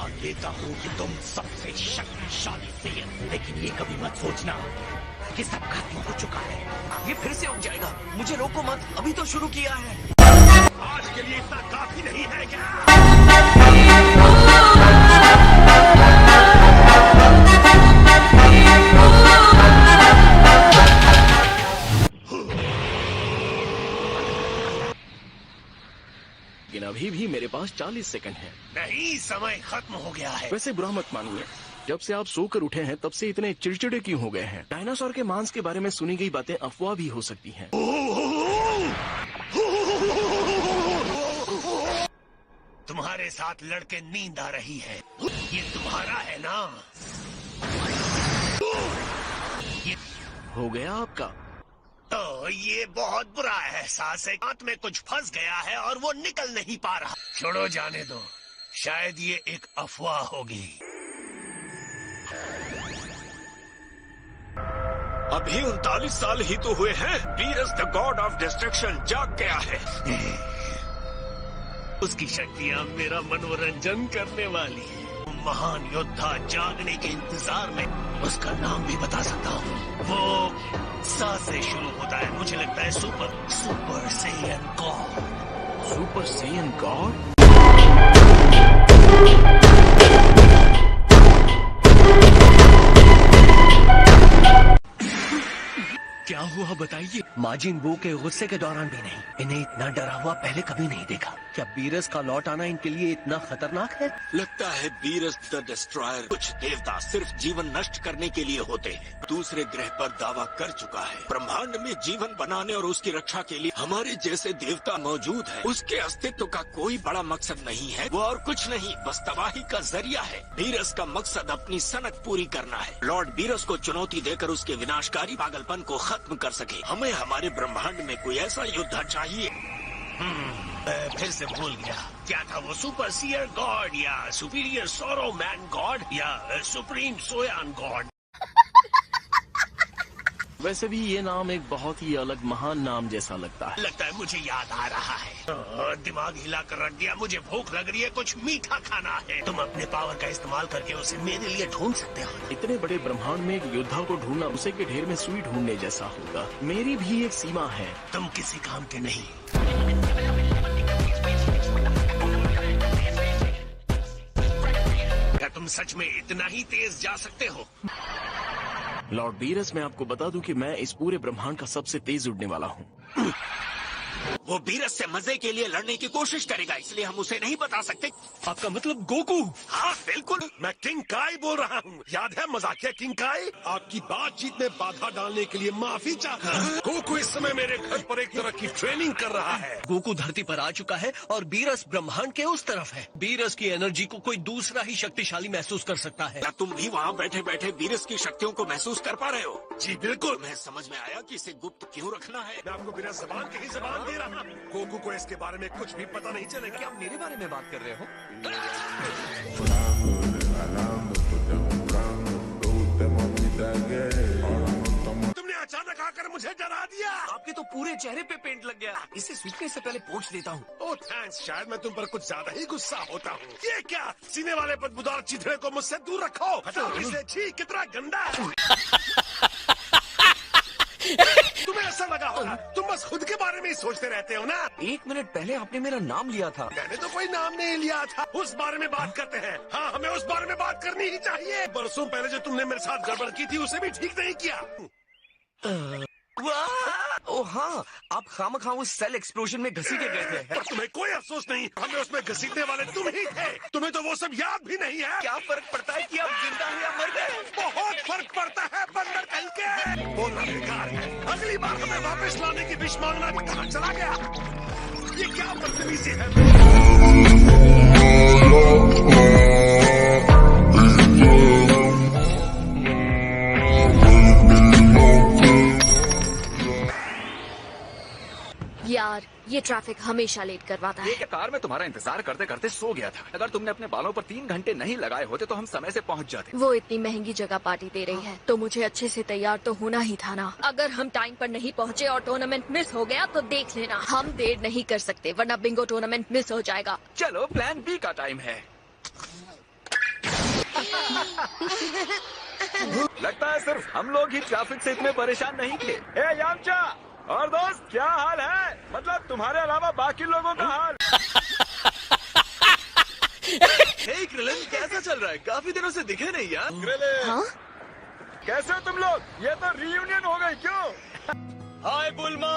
मान लेता हूँ कि तुम सबसे शक्तिशाली सेयन, लेकिन ये कभी मत सोचना कि सब खत्म हो चुका है। ये फिर से उग जाएगा। मुझे रोको मत, अभी तो शुरू किया है। आज के लिए इतना काफी नहीं है क्या? लेकिन अभी भी मेरे पास 40 सेकंड है। नहीं, समय खत्म हो गया है। वैसे बुरा मत मानिए, जब से आप सोकर उठे हैं तब से इतने चिड़चिड़े क्यों हो गए हैं? डायनासोर के मांस के बारे में सुनी गई बातें अफवाह भी हो सकती हैं। तुम्हारे साथ लड़के नींद आ रही है। ये तुम्हारा है ना? ये हो गया आपका? तो ये बहुत बुरा एहसास है। हाथ में कुछ फंस गया है और वो निकल नहीं पा रहा। छोड़ो, जाने दो, शायद ये एक अफवाह होगी। अभी 39 साल ही तो हुए हैं। Beerus the God of destruction जाग गया है। उसकी शक्तियाँ मेरा मनोरंजन करने वाली है। महान योद्धा जागने के इंतजार में। उसका नाम भी बता सकता हूँ। वो सा से शुरू होता है। मुझे लगता है super Saiyan God. Super Saiyan God? क्या हुआ बताइए? माजिन बू के गुस्से के दौरान भी नहीं। इन्हें इतना डरा हुआ पहले कभी नहीं देखा। क्या बीरस का लौट आना इनके लिए इतना खतरनाक है? लगता है वीरस द डिस्ट्रॉयर कुछ देवता सिर्फ जीवन नष्ट करने के लिए होते हैं। दूसरे ग्रह पर दावा कर चुका है। ब्रह्मांड में जीवन बनाने और उसकी रक्षा के लिए हमारे जैसे देवता मौजूद है। उसके अस्तित्व का कोई बड़ा मकसद नहीं है। वो और कुछ नहीं, बस तबाही का जरिया है। वीरस का मकसद अपनी सनक पूरी करना है। लॉर्ड वीरस को चुनौती देकर उसके विनाशकारी पागलपन को खत्म कर सके। हमें हमारे ब्रह्मांड में कोई ऐसा योद्धा चाहिए। फिर से भूल गया। क्या था वो? सुपर सीयर गॉड या सुपीरियर सोरो मैन गॉड या सुप्रीम सोयान गॉड? वैसे भी ये नाम एक बहुत ही अलग महान नाम जैसा लगता है। लगता है मुझे याद आ रहा है। दिमाग हिला कर रख दिया। मुझे भूख लग रही है, कुछ मीठा खाना है। तुम अपने पावर का इस्तेमाल करके उसे मेरे लिए ढूंढ सकते हो। इतने बड़े ब्रह्मांड में एक योद्धा को ढूंढना उसे के ढेर में सुई ढूंढने जैसा होगा। मेरी भी एक सीमा है। तुम किसी काम के नहीं। क्या तुम सच में इतना ही तेज जा सकते हो? लॉर्ड वीरस, मैं आपको बता दूं कि मैं इस पूरे ब्रह्मांड का सबसे तेज उड़ने वाला हूँ। वो वीरस से मजे के लिए लड़ने की कोशिश करेगा, इसलिए हम उसे नहीं बता सकते। आपका मतलब गोकू? हाँ बिल्कुल। मैं किंग काई बोल रहा हूँ। याद है मजाकिया किंग काई? आपकी बातचीत में बाधा डालने के लिए माफी चाहता हूँ। गोकू इस समय मेरे घर पर एक तरह की ट्रेनिंग कर रहा है। गोकू धरती पर आ चुका है और बीरस ब्रह्मांड के उस तरफ है। बीरस की एनर्जी को कोई दूसरा ही शक्तिशाली महसूस कर सकता है। क्या तुम भी वहाँ बैठे बैठे वीरस की शक्तियों को महसूस कर पा रहे हो? जी बिल्कुल। मैं समझ में आया कि इसे गुप्त क्यों रखना है। मैं आपको बिना जबान के ही जबान दे रहा हूँ। गोकू को इसके बारे में कुछ भी पता नहीं चलेगा। क्या आप मेरे बारे में बात कर रहे हो? तुमने अचानक आकर मुझे डरा दिया। आपके तो पूरे चेहरे पे पेंट लग गया। इसे सूखने से पहले पोंछ देता हूँ। ओह थैंक्स, शायद मैं तुम पर कुछ ज्यादा ही गुस्सा होता हूँ। ये क्या? सीने वाले बदबूदार चिथड़े को मुझसे दूर रखो। हटाओ इसे। छी, कितना गंदा है। तुम्हें ऐसा लगा होगा, तुम बस खुद के बारे में ही सोचते रहते हो ना। 1 मिनट पहले आपने मेरा नाम लिया था। मैंने तो कोई नाम नहीं लिया था। उस बारे में बात करते हैं। हाँ, हमें उस बारे में बात करनी ही चाहिए। बरसों पहले जो तुमने मेरे साथ गड़बड़ की थी उसे भी ठीक नहीं किया। ओ हाँ, आप खामखा उस सेल एक्सप्लोजन में घसीटे गए थे। पर तुम्हें कोई अफसोस नहीं, हमें उसमें घसीटने वाले तुम ही थे। तुम्हें तो वो सब याद भी नहीं है। क्या फर्क पड़ता है कि आप जिंदा हैं या मर गए? बहुत फर्क पड़ता है बंदर कहीं के। बोलना बेकार है। अगली बार हमें वापस लाने की विश मांगना कहाँ चला गया? ये क्या बदतमीजी है? यार, ये ट्रैफिक हमेशा लेट करवाता है। ये कार में तुम्हारा इंतजार करते करते सो गया था। अगर तुमने अपने बालों पर 3 घंटे नहीं लगाए होते तो हम समय से पहुंच जाते। वो इतनी महंगी जगह पार्टी दे रही है तो मुझे अच्छे से तैयार तो होना ही था ना। अगर हम टाइम पर नहीं पहुँचे और टूर्नामेंट मिस हो गया तो देख लेना। हम देर नहीं कर सकते वरना बिंगो टूर्नामेंट मिस हो जाएगा। चलो प्लान बी का टाइम है। लगता है सिर्फ हम लोग ही ट्रैफिक से इतने परेशान नहीं थे। ए यामचा और दोस्त, क्या हाल है? मतलब तुम्हारे अलावा बाकी लोगों का हाल। हे क्रिलन, कैसा चल रहा है? काफी दिनों से दिखे नहीं यार। ग्रिले, हाँ? कैसे हो तुम लोग? ये तो रियूनियन हो गई क्यों? हाय बुल्मा।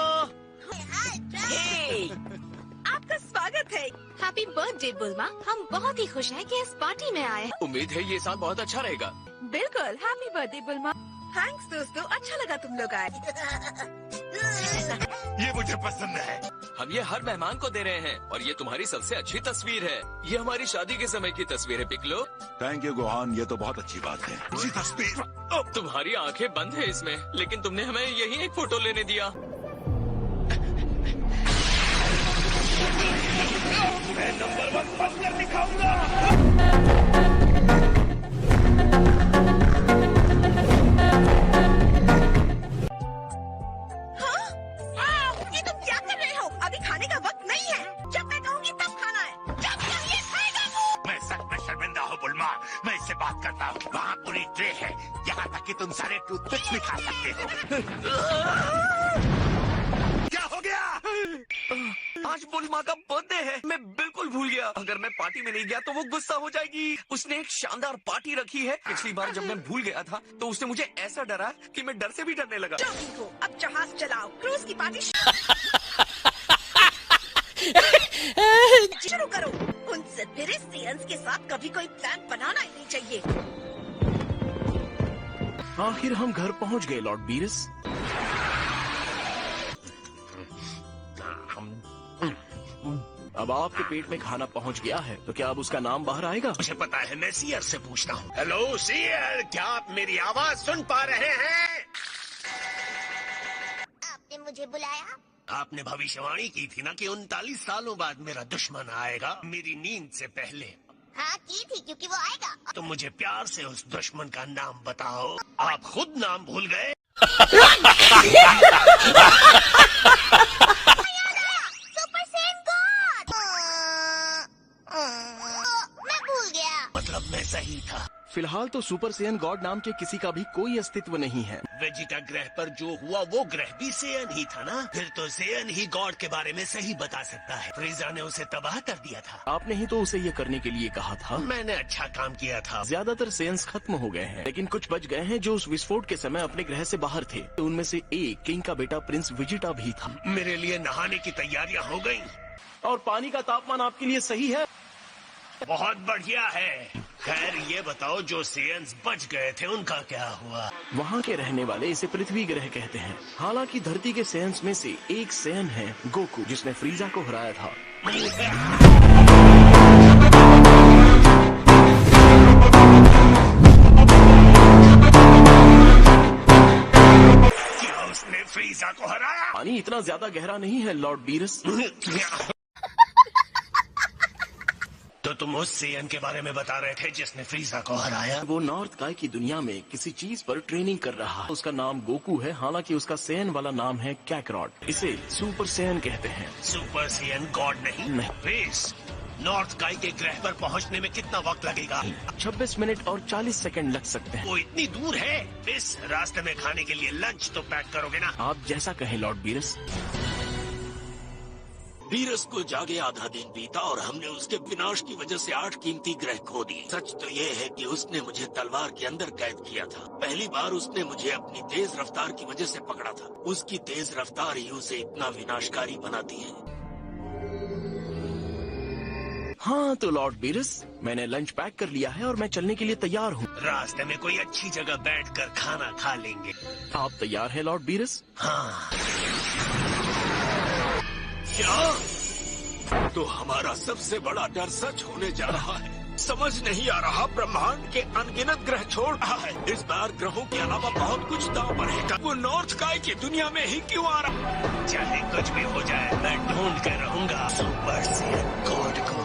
आपका स्वागत है। Happy birthday बुल्मा। हम बहुत ही खुश हैं कि इस पार्टी में आए हैं। उम्मीद है ये साल बहुत अच्छा रहेगा। बिल्कुल, हैप्पी बर्थडे बुल्मा। थैंक्स दोस्तों, अच्छा लगा तुम लोग आए। ये मुझे पसंद है। हम ये हर मेहमान को दे रहे हैं और ये तुम्हारी सबसे अच्छी तस्वीर है। ये हमारी शादी के समय की तस्वीर है पिकलो। थैंक यू गोहान, ये तो बहुत अच्छी बात है। ये तस्वीर तुम्हारी आंखें बंद है इसमें, लेकिन तुमने हमें यही एक फोटो लेने दिया। मैं नंबर 1 बनकर दिखाऊंगा। ये तुम क्या कर रहे हो? अभी खाने का वक्त नहीं है। जब मैं कहूँगी तब खाना है। जब ये खाएगा वो। मैं सच में शर्मिंदा हूँ बुल्मा। मैं इससे बात करता हूँ। वहाँ पूरी ट्रे है, यहाँ तक कि तुम सारे टूथपिक्स भी खा सकते हो। क्या हो गया? आज बुल्मा का बर्थडे है। मैं बिल्कुल भूल गया। अगर मैं पार्टी में नहीं गया तो वो गुस्सा हो जाएगी। उसने एक शानदार पार्टी रखी है। पिछली बार जब मैं भूल गया था तो उसने मुझे ऐसा डरा कि मैं डर से भी डरने लगा। जल्दी हो, अब जहाज चलाओ। क्रूज की पार्टी शुरू करो। उनसे पेरिसियंस के साथ कभी कोई प्लान बनाना ही नहीं चाहिए। आखिर हम घर पहुंच गए लॉर्ड बीरस। अब आपके पेट में खाना पहुंच गया है, तो क्या अब उसका नाम बाहर आएगा? मुझे पता है, मैं सीयर से पूछता हूँ। हेलो सीयर, क्या आप मेरी आवाज सुन पा रहे हैं? आपने मुझे बुलाया? आपने भविष्यवाणी की थी ना कि 39 सालों बाद मेरा दुश्मन आएगा, मेरी नींद से पहले। हाँ की थी, क्योंकि वो आएगा। तो मुझे प्यार से उस दुश्मन का नाम बताओ। आप खुद नाम भूल गए? Super Saiyan God. मैं भूल गया। मतलब मैं सही था। फिलहाल तो सुपर सेयन गॉड नाम के किसी का भी कोई अस्तित्व नहीं है। वेजिटा ग्रह पर जो हुआ वो ग्रह भी सेयन ही था ना? फिर तो सेयन ही गॉड के बारे में सही बता सकता है। फ्रीजा ने उसे तबाह कर दिया था। आपने ही तो उसे ये करने के लिए कहा था। मैंने अच्छा काम किया था। ज्यादातर सेयंस खत्म हो गए हैं, लेकिन कुछ बच गए हैं जो उस विस्फोट के समय अपने ग्रह से बाहर थे। तो उनमें से एक किंग का बेटा प्रिंस वेजिटा भी था। मेरे लिए नहाने की तैयारियां हो गई। और पानी का तापमान आपके लिए सही है? बहुत बढ़िया है। खैर ये बताओ, जो सेयन्स बच गए थे उनका क्या हुआ? वहाँ के रहने वाले इसे पृथ्वी ग्रह कहते हैं। हालांकि धरती के सेयन्स में से एक सेयन है गोकू, जिसने फ्रीजा को हराया था। क्या उसने फ्रीजा को हराया? पानी इतना ज्यादा गहरा नहीं है लॉर्ड बीरस। तो तुम उस सेयन के बारे में बता रहे थे जिसने फ्रीजा को हराया? वो नॉर्थ काय की दुनिया में किसी चीज पर ट्रेनिंग कर रहा है। उसका नाम गोकू है, हालांकि उसका सेयन वाला नाम है कैकरॉट। इसे सुपर सेयन कहते हैं। सुपर सेयन गॉड नहीं? नहीं। रेस, नॉर्थ काई के ग्रह पर पहुंचने में कितना वक्त लगेगा? 26 मिनट और 40 सेकंड लग सकते हैं। वो इतनी दूर है? इस रास्ते में खाने के लिए लंच तो पैक करोगे ना? आप जैसा कहें लॉर्ड बीरस। बीरस को जागे आधा दिन बीता और हमने उसके विनाश की वजह से 8 कीमती ग्रह खो दिए। सच तो ये है कि उसने मुझे तलवार के अंदर कैद किया था। पहली बार उसने मुझे अपनी तेज रफ्तार की वजह से पकड़ा था। उसकी तेज रफ्तार ही उसे इतना विनाशकारी बनाती है। हाँ तो लॉर्ड बीरस, मैंने लंच पैक कर लिया है और मैं चलने के लिए तैयार हूँ। रास्ते में कोई अच्छी जगह बैठकर खाना खा लेंगे। आप तैयार हैं लॉर्ड बीरस? हाँ। क्या? तो हमारा सबसे बड़ा डर सच होने जा रहा है। समझ नहीं आ रहा, ब्रह्मांड के अनगिनत ग्रह छोड़ रहा है। इस बार ग्रहों के अलावा बहुत कुछ दांव पर है। वो नॉर्थ काय की दुनिया में ही क्यों आ रहा? चाहे कुछ भी हो जाए, मैं ढूंढ कर रहूंगा सुपर सेयन गॉड को।